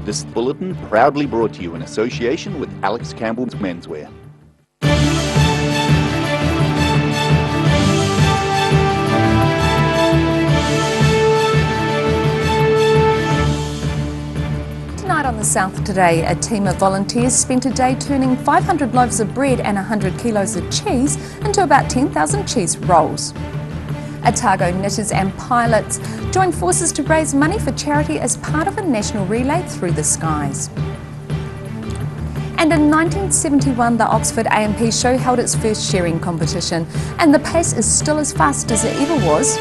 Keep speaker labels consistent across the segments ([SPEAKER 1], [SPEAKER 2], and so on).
[SPEAKER 1] This bulletin proudly brought to you in association with Alex Campbell's Menswear.
[SPEAKER 2] Tonight on The South Today, a team of volunteers spent a day turning 500 loaves of bread and 100 kilos of cheese into about 10,000 cheese rolls. Otago knitters and pilots joined forces to raise money for charity as part of a national relay through the skies. And in 1971, the Oxford A&P show held its first sharing competition, and the pace is still as fast as it ever was.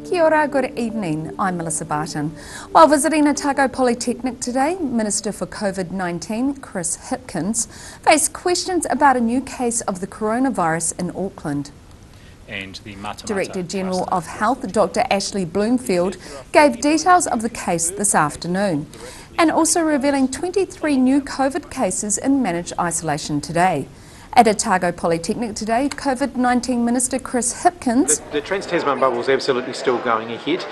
[SPEAKER 2] Kia ora, good evening. I'm Melissa Barton. While visiting Otago Polytechnic today, Minister for COVID-19, Chris Hipkins, faced questions about a new case of the coronavirus in Auckland.
[SPEAKER 3] And the
[SPEAKER 2] Director General of Health, Dr. Ashley Bloomfield, gave details of the case this afternoon, and also revealing 23 new COVID cases in managed isolation today. At Otago Polytechnic today, COVID-19 Minister Chris Hipkins.
[SPEAKER 4] The Trans-Tasman bubble is absolutely still going ahead.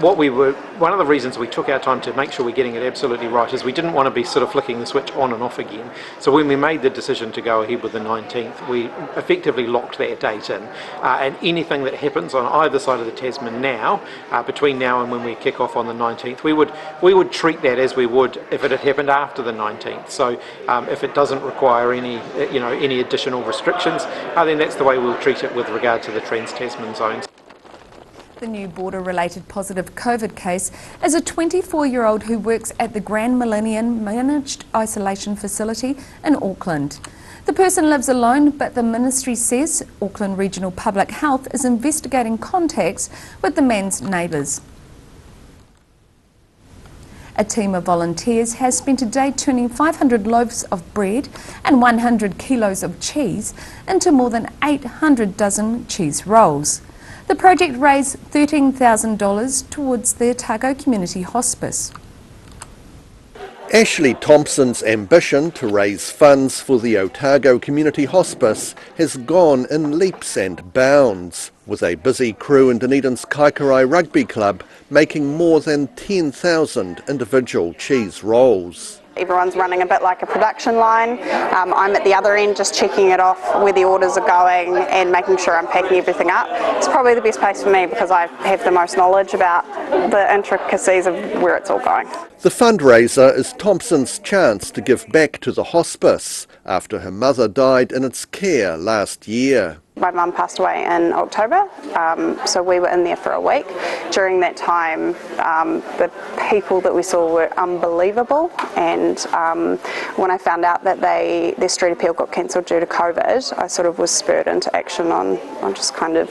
[SPEAKER 4] One of the reasons we took our time to make sure we're getting it absolutely right is we didn't want to be sort of flicking the switch on and off again. So when we made the decision to go ahead with the 19th, we effectively locked that date in. And anything that happens on either side of the Tasman now, between now and when we kick off on the 19th, we would treat that as we would if it had happened after the 19th. So if it doesn't require any additional restrictions, then that's the way we'll treat it with regard to the Trans-Tasman zones.
[SPEAKER 2] The new border-related positive COVID case is a 24-year-old who works at the Grand Millennium Managed Isolation Facility in Auckland. The person lives alone, but the ministry says Auckland Regional Public Health is investigating contacts with the man's neighbours. A team of volunteers has spent a day turning 500 loaves of bread and 100 kilos of cheese into more than 800 dozen cheese rolls. The project raised $13,000 towards the Otago Community Hospice.
[SPEAKER 5] Ashley Thompson's ambition to raise funds for the Otago Community Hospice has gone in leaps and bounds, with a busy crew in Dunedin's Kaikarai Rugby Club making more than 10,000 individual cheese rolls.
[SPEAKER 6] Everyone's running a bit like a production line. I'm at the other end just checking it off where the orders are going and making sure I'm packing everything up. It's probably the best place for me because I have the most knowledge about the intricacies of where it's all going.
[SPEAKER 5] The fundraiser is Thompson's chance to give back to the hospice after her mother died in its care last year.
[SPEAKER 6] My mum passed away in October, so we were in there for a week. During that time, the people that we saw were unbelievable, and when I found out that their street appeal got cancelled due to COVID, I sort of was spurred into action on just kind of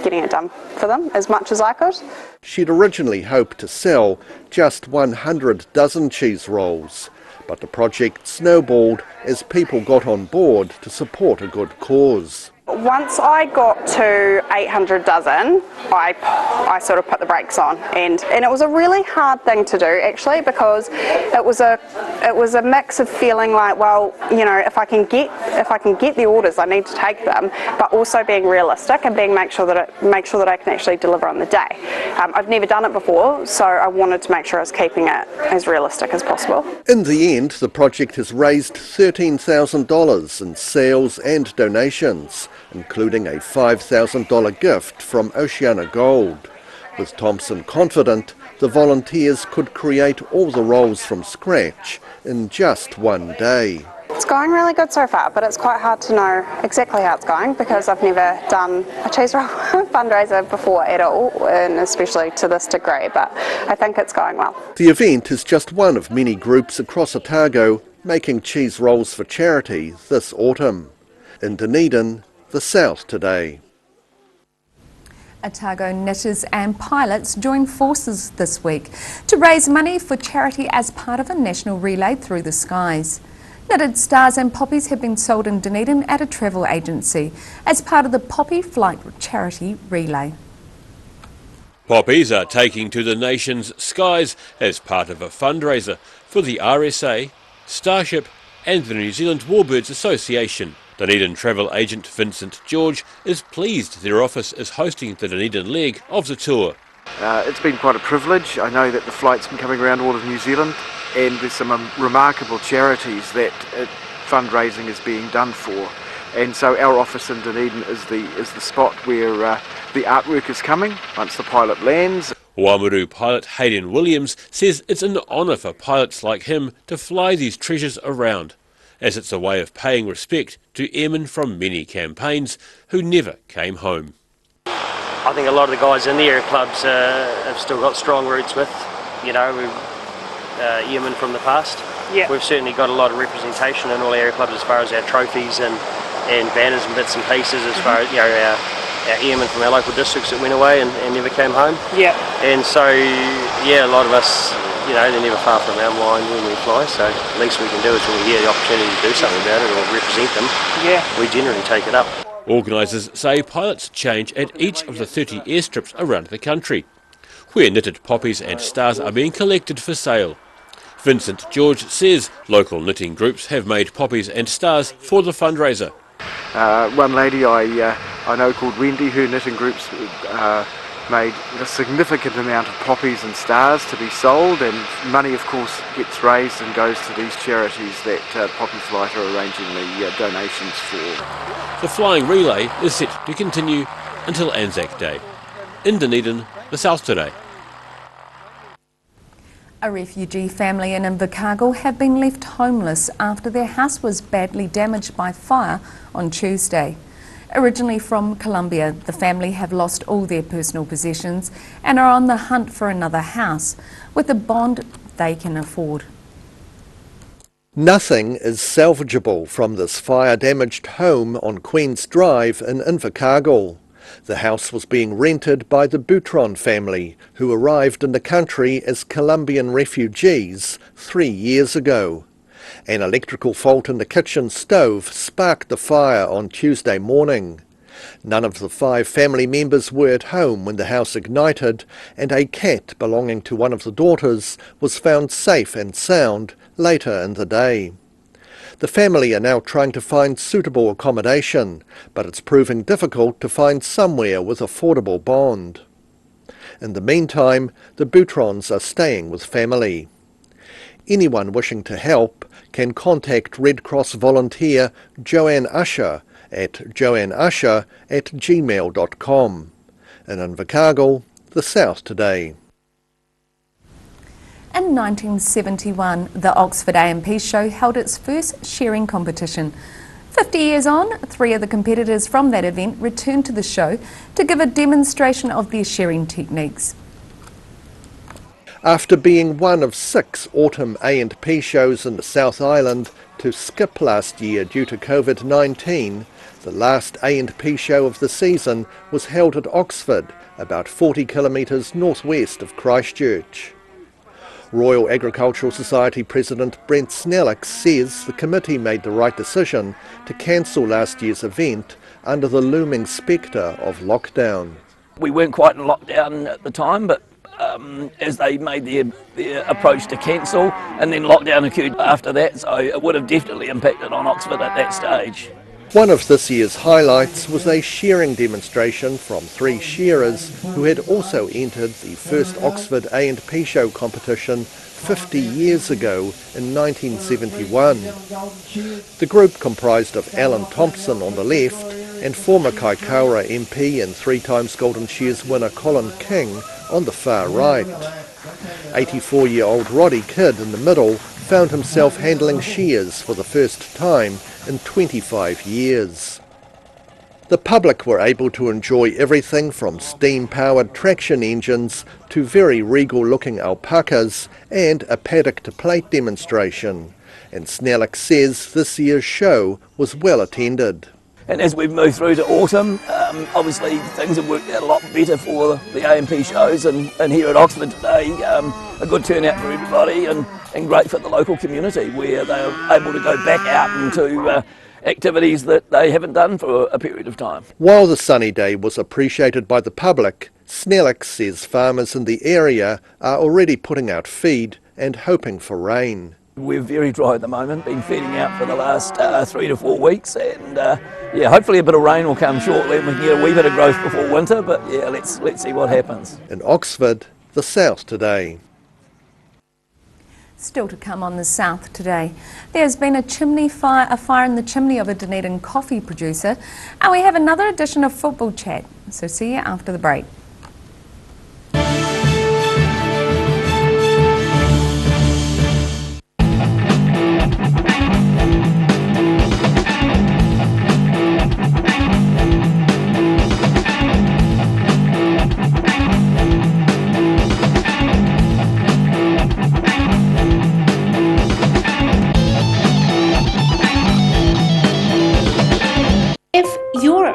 [SPEAKER 6] getting it done for them as much as I could.
[SPEAKER 5] She'd originally hoped to sell just 100 dozen cheese rolls, but the project snowballed as people got on board to support a good cause.
[SPEAKER 6] Once I got to 800 dozen, I sort of put the brakes on, and it was a really hard thing to do actually, because it was a mix of feeling like, well, you know, if I can get the orders, I need to take them, but also being realistic and make sure that I can actually deliver on the day. I've never done it before, so I wanted to make sure I was keeping it as realistic as possible.
[SPEAKER 5] In the end, the project has raised $13,000 in sales and donations, including a $5,000 gift from Oceana Gold. With Thompson confident the volunteers could create all the rolls from scratch in just one day.
[SPEAKER 6] It's going really good so far, but it's quite hard to know exactly how it's going because I've never done a cheese roll fundraiser before at all, and especially to this degree, but I think it's going well.
[SPEAKER 5] The event is just one of many groups across Otago making cheese rolls for charity this autumn. In Dunedin, The South Today.
[SPEAKER 2] Otago knitters and pilots joined forces this week to raise money for charity as part of a national relay through the skies. Knitted stars and poppies have been sold in Dunedin at a travel agency as part of the Poppy Flight charity relay.
[SPEAKER 7] Poppies are taking to the nation's skies as part of a fundraiser for the RSA, Starship and the New Zealand Warbirds Association. Dunedin travel agent Vincent George is pleased their office is hosting the Dunedin leg of the tour.
[SPEAKER 3] It's been quite a privilege. I know that the flight's been coming around all of New Zealand, and there's some remarkable charities that fundraising is being done for. And so our office in Dunedin is the spot where the artwork is coming once the pilot lands.
[SPEAKER 7] Oamaru pilot Hayden Williams says it's an honour for pilots like him to fly these treasures around, as it's a way of paying respect to airmen from many campaigns who never came home.
[SPEAKER 8] I think a lot of the guys in the air clubs have still got strong roots with, airmen from the past. Yeah. We've certainly got a lot of representation in all air clubs as far as our trophies and banners and bits and pieces, as far as our airmen from our local districts that went away and never came home. Yeah. And so, a lot of us, they're never far from our mind when we fly, so the least we can do is when we get the opportunity to do something about it or represent them, we generally take it up.
[SPEAKER 7] Organisers say pilots change at each of the 30 airstrips around the country, where knitted poppies and stars are being collected for sale. Vincent George says local knitting groups have made poppies and stars for the fundraiser.
[SPEAKER 3] One lady I know called Wendy, her knitting groups made a significant amount of poppies and stars to be sold, and money of course gets raised and goes to these charities that Poppy Flight are arranging the donations for.
[SPEAKER 7] The flying relay is set to continue until Anzac Day. In Dunedin, the South Today.
[SPEAKER 2] A refugee family in Invercargill have been left homeless after their house was badly damaged by fire on Tuesday. Originally from Colombia, the family have lost all their personal possessions and are on the hunt for another house with a bond they can afford.
[SPEAKER 5] Nothing is salvageable from this fire-damaged home on Queen's Drive in Invercargill. The house was being rented by the Boutron family, who arrived in the country as Colombian refugees 3 years ago. An electrical fault in the kitchen stove sparked the fire on Tuesday morning. None of the 5 family members were at home when the house ignited, and a cat belonging to one of the daughters was found safe and sound later in the day. The family are now trying to find suitable accommodation, but it's proving difficult to find somewhere with affordable bond. In the meantime, the Boutrons are staying with family. Anyone wishing to help can contact Red Cross volunteer Joanne Usher at joanneusher@gmail.com. In Invercargill, the South Today.
[SPEAKER 2] In 1971, the Oxford A&P show held its first shearing competition. 50 years on, 3 of the competitors from that event returned to the show to give a demonstration of their shearing techniques.
[SPEAKER 5] After being one of 6 autumn A&P shows in the South Island to skip last year due to COVID-19, the last A&P show of the season was held at Oxford, about 40 kilometres northwest of Christchurch. Royal Agricultural Society President Brent Snellick says the committee made the right decision to cancel last year's event under the looming spectre of lockdown.
[SPEAKER 9] We weren't quite in lockdown at the time, but as they made their approach to cancel, and then lockdown occurred after that, so it would have definitely impacted on Oxford at that stage.
[SPEAKER 5] One of this year's highlights was a shearing demonstration from 3 shearers who had also entered the first Oxford A&P show competition 50 years ago in 1971. The group comprised of Alan Thompson on the left and former Kaikoura MP and 3-times Golden Shears winner Colin King on the far right. 84-year-old Roddy Kidd in the middle found himself handling shears for the first time in 25 years. The public were able to enjoy everything from steam-powered traction engines to very regal-looking alpacas and a paddock-to-plate demonstration. And Snellick says this year's show was well attended.
[SPEAKER 9] And as we've moved through to autumn, obviously things have worked out a lot better for the A&P shows, and here at Oxford today, a good turnout for everybody and great for the local community, where they are able to go back out into activities that they haven't done for a period of time.
[SPEAKER 5] While the sunny day was appreciated by the public, Snellick says farmers in the area are already putting out feed and hoping for rain.
[SPEAKER 9] We're very dry at the moment, been feeding out for the last 3 to 4 weeks, and yeah, hopefully a bit of rain will come shortly and we can get a wee bit of growth before winter, but yeah, let's see what happens.
[SPEAKER 5] In Oxford, the South Today.
[SPEAKER 2] Still to come on the South Today. There's been a fire in the chimney of a Dunedin coffee producer, and we have another edition of Football Chat. So see you after the break.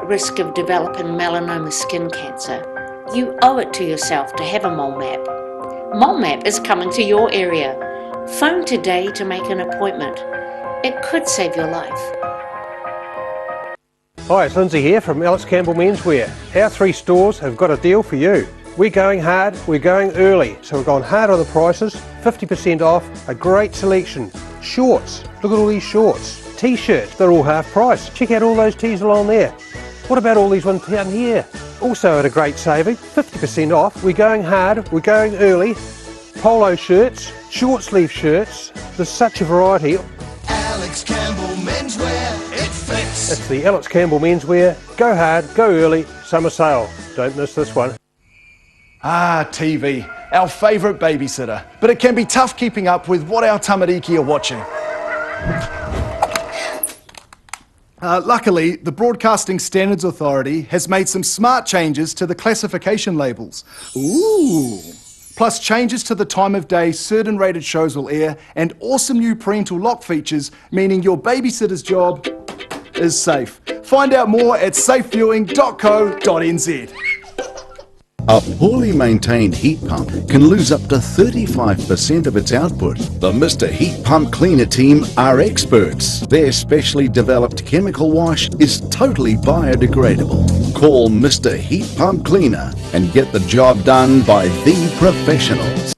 [SPEAKER 10] Risk of developing melanoma skin cancer, you owe it to yourself to have a mole map. Mole map is coming to your area. Phone today to make an appointment. It could save your life.
[SPEAKER 11] Hi, it's Lindsay here from Alex Campbell Menswear. Our 3 stores have got a deal for you. We're going hard, we're going early, so we've gone hard on the prices, 50% off, a great selection. Shorts, look at all these shorts. T-shirts, they're all half price. Check out all those tees along there. What about all these ones down here? Also at a great saving, 50% off. We're going hard, we're going early. Polo shirts, short sleeve shirts, there's such a variety.
[SPEAKER 12] Alex Campbell Menswear, it fits.
[SPEAKER 11] It's the Alex Campbell Menswear. Go hard, go early, summer sale. Don't miss this one.
[SPEAKER 12] Ah, TV, our favourite babysitter. But it can be tough keeping up with what our tamariki are watching. Luckily, the Broadcasting Standards Authority has made some smart changes to the classification labels. Ooh! Plus changes to the time of day certain rated shows will air, and awesome new parental lock features, meaning your babysitter's job is safe. Find out more at safeviewing.co.nz.
[SPEAKER 13] A poorly maintained heat pump can lose up to 35% of its output. The Mr. Heat Pump Cleaner team are experts. Their specially developed chemical wash is totally biodegradable. Call Mr. Heat Pump Cleaner and get the job done by the professionals.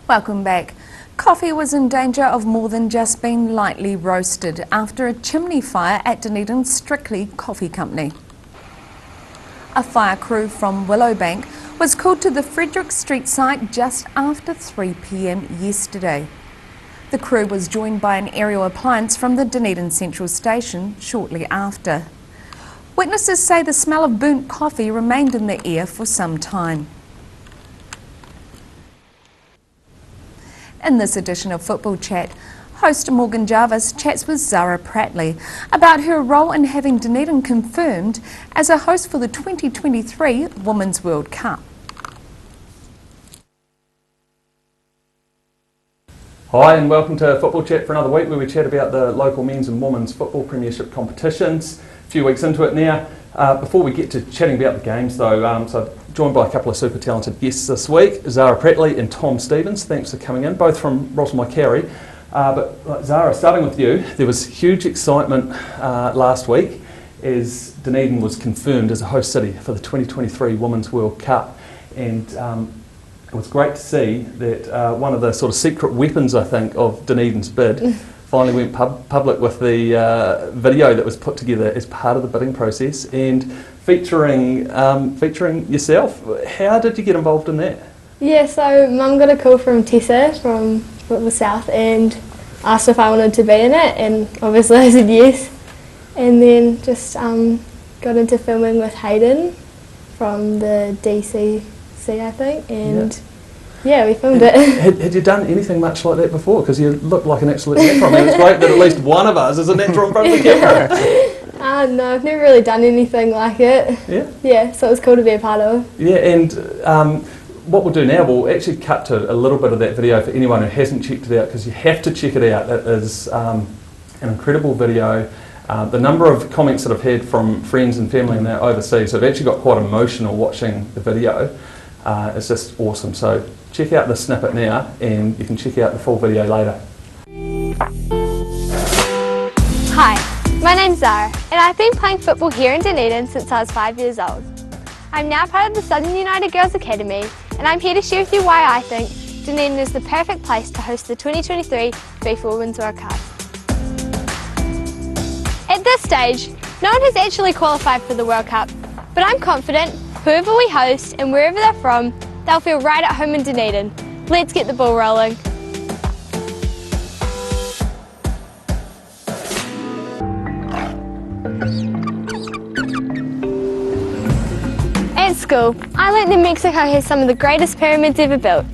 [SPEAKER 2] Welcome back. Coffee was in danger of more than just being lightly roasted after a chimney fire at Dunedin's Strictly Coffee Company. A fire crew from Willowbank was called to the Frederick Street site just after 3 p.m. yesterday. The crew was joined by an aerial appliance from the Dunedin Central Station shortly after. Witnesses say the smell of burnt coffee remained in the air for some time. In this edition of Football Chat, host Morgan Jarvis chats with Zara Prattley about her role in having Dunedin confirmed as a host for the 2023 Women's World Cup.
[SPEAKER 14] Hi and welcome to Football Chat for another week where we chat about the local men's and women's football premiership competitions. A few weeks into it now. Before we get to chatting about the games though, so I'm joined by a couple of super talented guests this week, Zara Prattley and Tom Stevens. Thanks for coming in, both from Rossmore-Carey. But Zara, starting with you, there was huge excitement last week as Dunedin was confirmed as a host city for the 2023 Women's World Cup. And it was great to see that one of the sort of secret weapons, I think, of Dunedin's bid finally went public with the video that was put together as part of the bidding process and featuring yourself. How did you get involved in that?
[SPEAKER 15] Yeah, so Mum got a call from Tessa from Football South and asked if I wanted to be in it, and obviously I said yes. And then just got into filming with Hayden from the DCC, I think, and yeah, we filmed it.
[SPEAKER 14] Had you done anything much like that before? Because you look like an absolute natural. I mean, it's great that at least one of us is a natural in front of the camera.
[SPEAKER 15] No, I've never really done anything like it.
[SPEAKER 14] Yeah?
[SPEAKER 15] Yeah, so it was cool to be a part of.
[SPEAKER 14] Yeah, and what we'll do now, we'll actually cut to a little bit of that video for anyone who hasn't checked it out, because you have to check it out. It is an incredible video. The number of comments that I've had from friends and family and that overseas, I've actually got quite emotional watching the video. It's just awesome. So check out the snippet now, and you can check out the full video later.
[SPEAKER 16] Hi, my name's Zara, and I've been playing football here in Dunedin since I was 5 years old. I'm now part of the Southern United Girls Academy, and I'm here to share with you why I think Dunedin is the perfect place to host the 2023 FIFA Women's World Cup. At this stage, no one has actually qualified for the World Cup, but I'm confident whoever we host and wherever they're from, they'll feel right at home in Dunedin. Let's get the ball rolling. At school, I learnt that Mexico has some of the greatest pyramids ever built.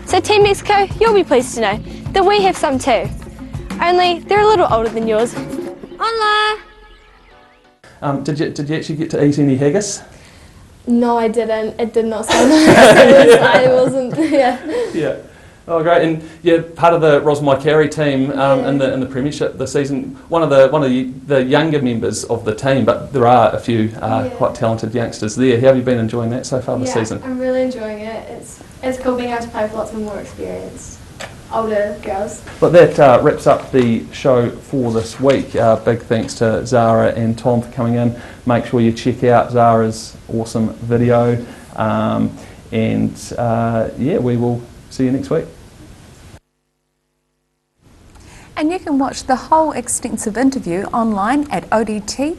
[SPEAKER 16] So Team Mexico, you'll be pleased to know that we have some too. Only they're a little older than yours. Hola!
[SPEAKER 14] Did you actually get to eat any haggis?
[SPEAKER 15] No, I didn't. It did not sound nice. I wasn't. Yeah.
[SPEAKER 14] Yeah. Oh, great! And yeah, part of the Rosmai Carey team in the Premiership this season. One of the younger members of the team, but there are a few quite talented youngsters there. How have you been enjoying that so far this season?
[SPEAKER 15] I'm really enjoying it. It's cool being able to play with lots of more experienced older girls.
[SPEAKER 14] But that wraps up the show for this week. Big thanks to Zara and Tom for coming in. Make sure you check out Zara's awesome video, and we will see you next week.
[SPEAKER 2] And you can watch the whole extensive interview online at odt.co.nz.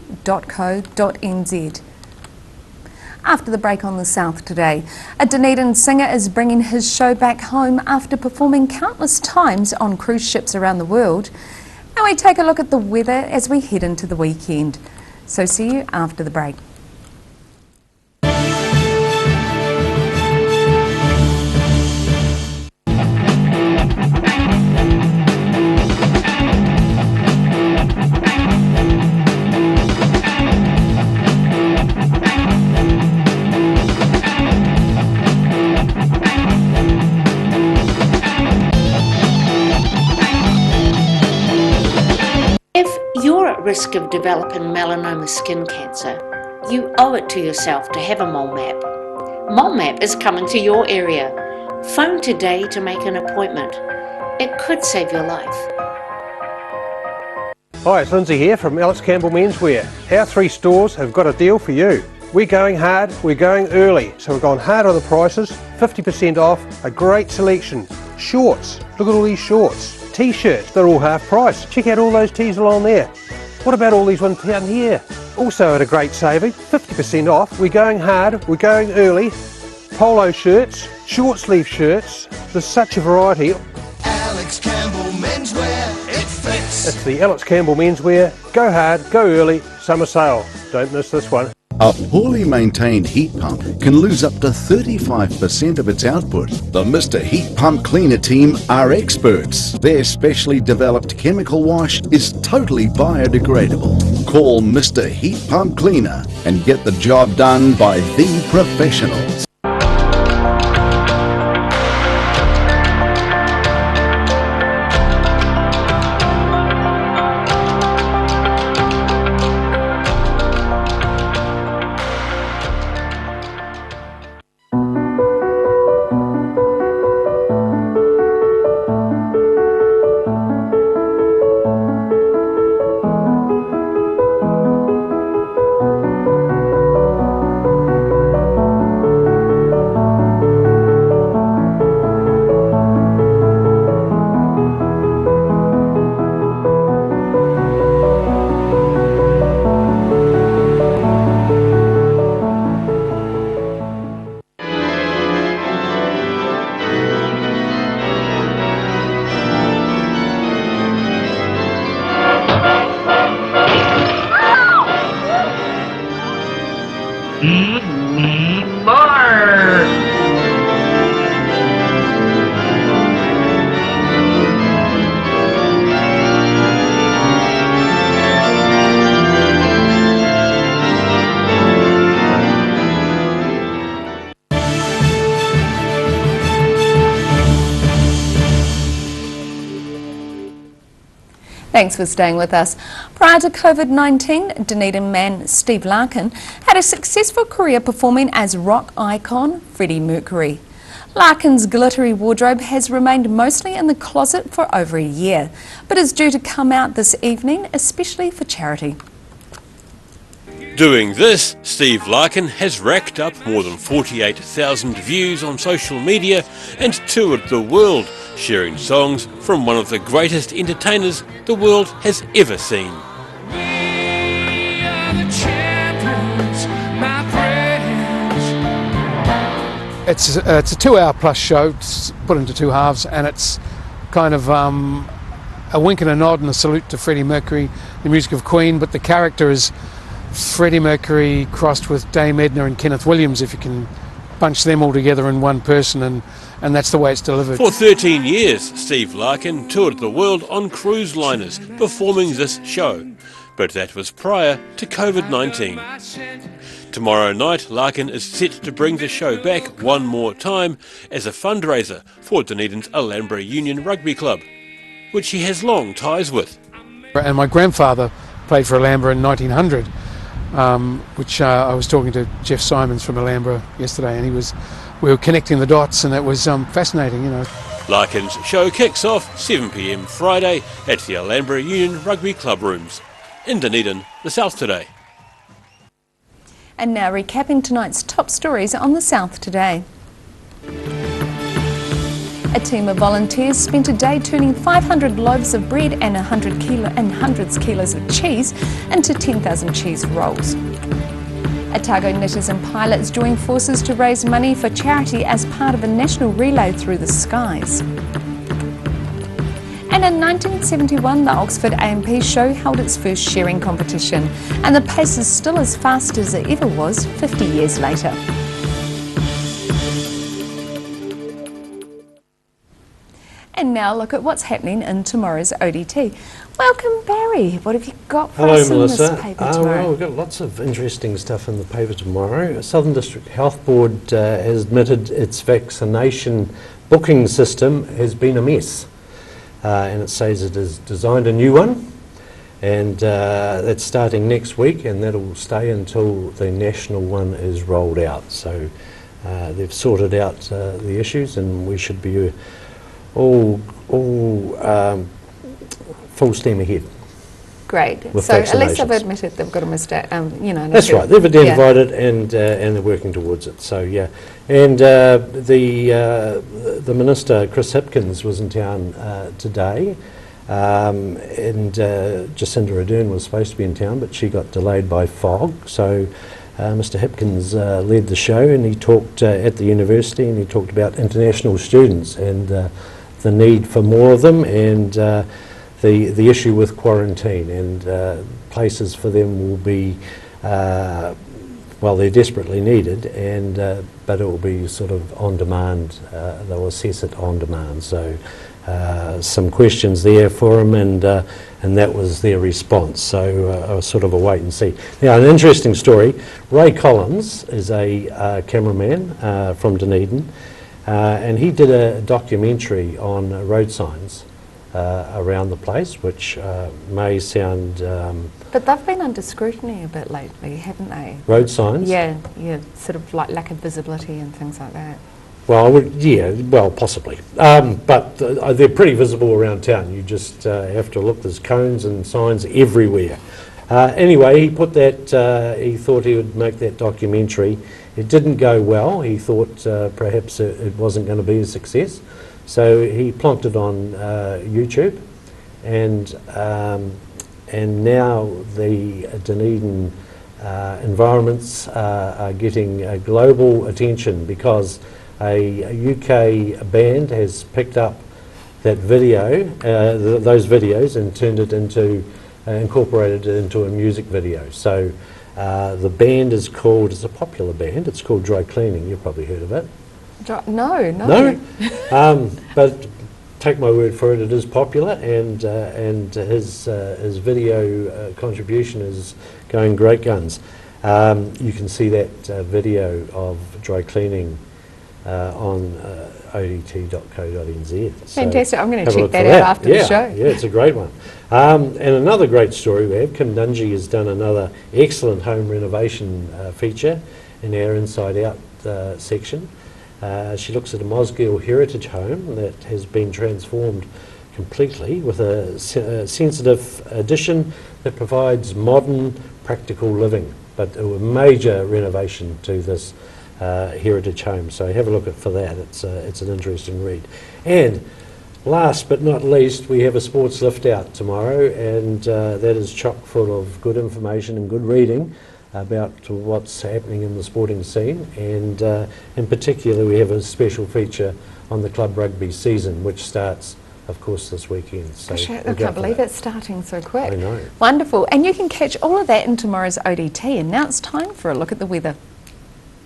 [SPEAKER 2] After the break on the South today, a Dunedin singer is bringing his show back home after performing countless times on cruise ships around the world. Now we take a look at the weather as we head into the weekend. So see you after the break.
[SPEAKER 10] Risk of developing melanoma skin cancer, you owe it to yourself to have a mole map. Mole map is coming to your area. Phone today to make an appointment. It could save your life.
[SPEAKER 11] Hi, it's Lindsay here from Alex Campbell Menswear. Our 3 stores have got a deal for you. We're going hard, we're going early, so we've gone hard on the prices, 50% off, a great selection. Shorts, look at all these shorts. T-shirts, they're all half price. Check out all those tees along there. What about all these ones down here? Also at a great saving, 50% off. We're going hard, we're going early. Polo shirts, short sleeve shirts, there's such a variety.
[SPEAKER 17] Alex Campbell Menswear, it fits.
[SPEAKER 11] It's the Alex Campbell Menswear, go hard, go early, summer sale. Don't miss this one.
[SPEAKER 13] A poorly maintained heat pump can lose up to 35% of its output. The Mr. Heat Pump Cleaner team are experts. Their specially developed chemical wash is totally biodegradable. Call Mr. Heat Pump Cleaner and get the job done by the professionals.
[SPEAKER 2] Thanks for staying with us. Prior to COVID-19, Dunedin man Steve Larkin had a successful career performing as rock icon Freddie Mercury. Larkin's glittery wardrobe has remained mostly in the closet for over a year, but is due to come out this evening, especially for charity.
[SPEAKER 7] Doing this, Steve Larkin has racked up more than 48,000 views on social media and toured the world, sharing songs from one of the greatest entertainers the world has ever seen.
[SPEAKER 18] It's a 2-hour plus show. It's put into 2 halves, and it's kind of a wink and a nod and a salute to Freddie Mercury, the music of Queen, but the character is Freddie Mercury crossed with Dame Edna and Kenneth Williams, if you can bunch them all together in one person, and that's the way it's delivered.
[SPEAKER 7] For 13 years, Steve Larkin toured the world on cruise liners, performing this show. But that was prior to COVID-19. Tomorrow night, Larkin is set to bring the show back one more time as a fundraiser for Dunedin's Alhambra Union Rugby Club, which he has long ties with.
[SPEAKER 18] And my grandfather played for Alhambra in 1900, which I was talking to Jeff Simons from Alhambra yesterday, and we were connecting the dots, and it was fascinating, you know.
[SPEAKER 7] Larkin's show kicks off 7 p.m. Friday at the Alhambra Union Rugby Club rooms in Dunedin, the South Today.
[SPEAKER 2] And now recapping tonight's top stories on the South Today. A team of volunteers spent a day turning 500 loaves of bread and hundreds kilos of cheese into 10,000 cheese rolls. Otago knitters and pilots joined forces to raise money for charity as part of a national relay through the skies. And in 1971, the Oxford A&P show held its first sharing competition, and the pace is still as fast as it ever was 50 years later. And now look at what's happening in tomorrow's ODT. Welcome, Barry. What have you got for us in this paper tomorrow?
[SPEAKER 19] Well, we've got lots of interesting stuff in the paper tomorrow. Southern District Health Board has admitted its vaccination booking system has been a mess. And it says it has designed a new one, and that's starting next week, and that'll stay until the national one is rolled out. So they've sorted out the issues, and we should be all full steam ahead.
[SPEAKER 2] Great. So at least they've admitted they've got a mistake.
[SPEAKER 19] That's right. They've identified it, and they're working towards it. So yeah, and the minister Chris Hipkins was in town today, and Jacinda Ardern was supposed to be in town, but she got delayed by fog. So Mr. Hipkins led the show, and he talked at the university, and he talked about international students and the need for more of them, and the issue with quarantine, and places for them will be, well, they're desperately needed, and but it will be sort of on demand. They'll assess it on demand. So some questions there for them, and that was their response. So sort of a wait and see. Now, an interesting story. Ray Collins is a cameraman from Dunedin, and he did a documentary on road signs around the place, which may sound...
[SPEAKER 2] but they've been under scrutiny a bit lately, haven't they?
[SPEAKER 19] Road signs?
[SPEAKER 2] Yeah, sort of like lack of visibility and things like that.
[SPEAKER 19] Well, possibly. But they're pretty visible around town. You just have to look. There's cones and signs everywhere. Anyway, he put that, he thought he would make that documentary. It didn't go well. He thought perhaps it wasn't going to be a success. So he plonked it on YouTube, and now the Dunedin environments are getting global attention because a UK band has picked up that video, those videos, and turned it into, incorporated it into a music video. So the band is called, it's a popular band, it's called Dry Cleaning. You've probably heard of it.
[SPEAKER 2] No.
[SPEAKER 19] But take my word for it, it is popular, and his video contribution is going great guns. You can see that video of Dry Cleaning on odt.co.nz.
[SPEAKER 2] Fantastic. I'm going to
[SPEAKER 19] have a
[SPEAKER 2] check
[SPEAKER 19] look
[SPEAKER 2] that
[SPEAKER 19] for
[SPEAKER 2] out after the show.
[SPEAKER 19] Yeah, it's a great one. And another great story we have, Kim Dungy has done another excellent home renovation feature in our Inside Out section. She looks at a Mosgiel heritage home that has been transformed completely with a sensitive addition that provides modern, practical living, but a major renovation to this heritage home. So have a look for that. It's an interesting read. And last but not least, we have a sports lift out tomorrow, and that is chock full of good information and good reading about what's happening in the sporting scene, and in particular we have a special feature on the club rugby season, which starts of course this weekend. So
[SPEAKER 2] Gosh, I can't believe it's starting so quick.
[SPEAKER 19] I know.
[SPEAKER 2] Wonderful. And you can catch all of that in tomorrow's ODT. And now it's time for a look at the weather.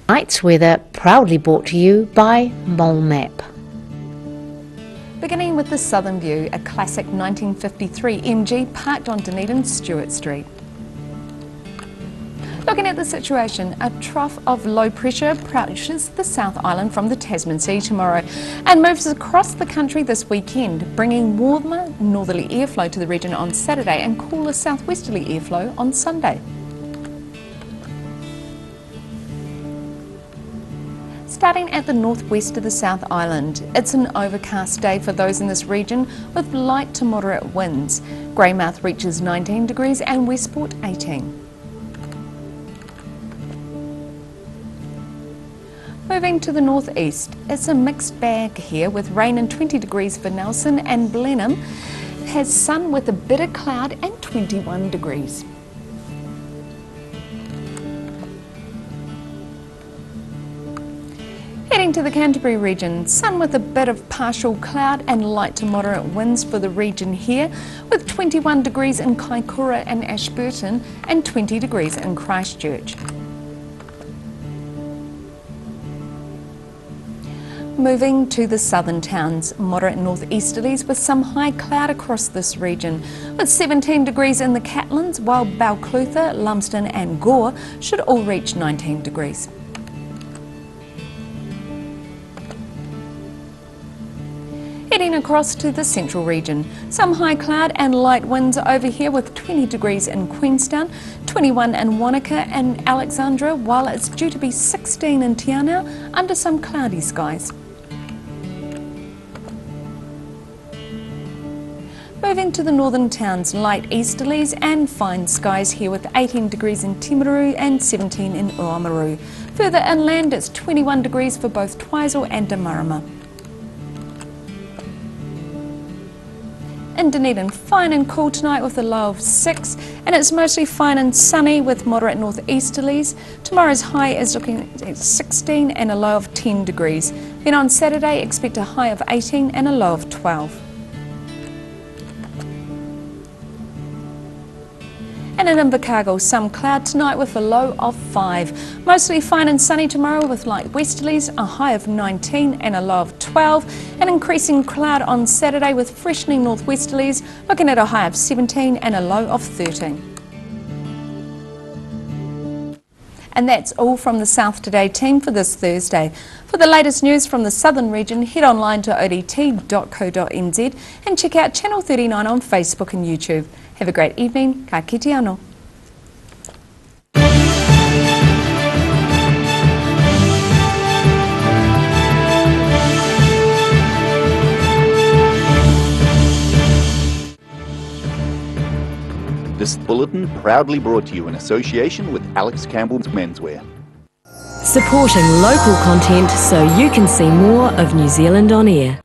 [SPEAKER 10] Tonight's weather proudly brought to you by Mole Map.
[SPEAKER 2] Beginning with the southern view, a classic 1953 MG parked on Dunedin Stewart Street. Looking at the situation, a trough of low pressure approaches the South Island from the Tasman Sea tomorrow and moves across the country this weekend, bringing warmer northerly airflow to the region on Saturday and cooler southwesterly airflow on Sunday. Starting at the northwest of the South Island, it's an overcast day for those in this region with light to moderate winds. Greymouth reaches 19 degrees and Westport 18. Moving to the northeast, it's a mixed bag here with rain and 20 degrees for Nelson, and Blenheim has sun with a bit of cloud and 21 degrees. Heading to the Canterbury region, sun with a bit of partial cloud and light to moderate winds for the region here, with 21 degrees in Kaikoura and Ashburton and 20 degrees in Christchurch. Moving to the southern towns, moderate northeasterlies with some high cloud across this region, with 17 degrees in the Catlins, while Balclutha, Lumsden and Gore should all reach 19 degrees. Heading across to the central region, some high cloud and light winds over here with 20 degrees in Queenstown, 21 in Wanaka and Alexandra, while it's due to be 16 in Te Anau under some cloudy skies. Moving to the northern towns, light easterlies and fine skies here with 18 degrees in Timaru and 17 in Oamaru. Further inland it's 21 degrees for both Twizel and Damarama. In Dunedin, fine and cool tonight with a low of 6, and it's mostly fine and sunny with moderate northeasterlies. Tomorrow's high is looking at 16 and a low of 10 degrees. Then on Saturday expect a high of 18 and a low of 12. And in Invercargill, some cloud tonight with a low of 5. Mostly fine and sunny tomorrow with light westerlies, a high of 19 and a low of 12. And increasing cloud on Saturday with freshening northwesterlies, looking at a high of 17 and a low of 13. And that's all from the South Today team for this Thursday. For the latest news from the southern region, head online to odt.co.nz and check out Channel 39 on Facebook and YouTube. Have a great evening. Ka kite anō.
[SPEAKER 1] This bulletin proudly brought to you in association with Alex Campbell's Menswear.
[SPEAKER 20] Supporting local content so you can see more of New Zealand on air.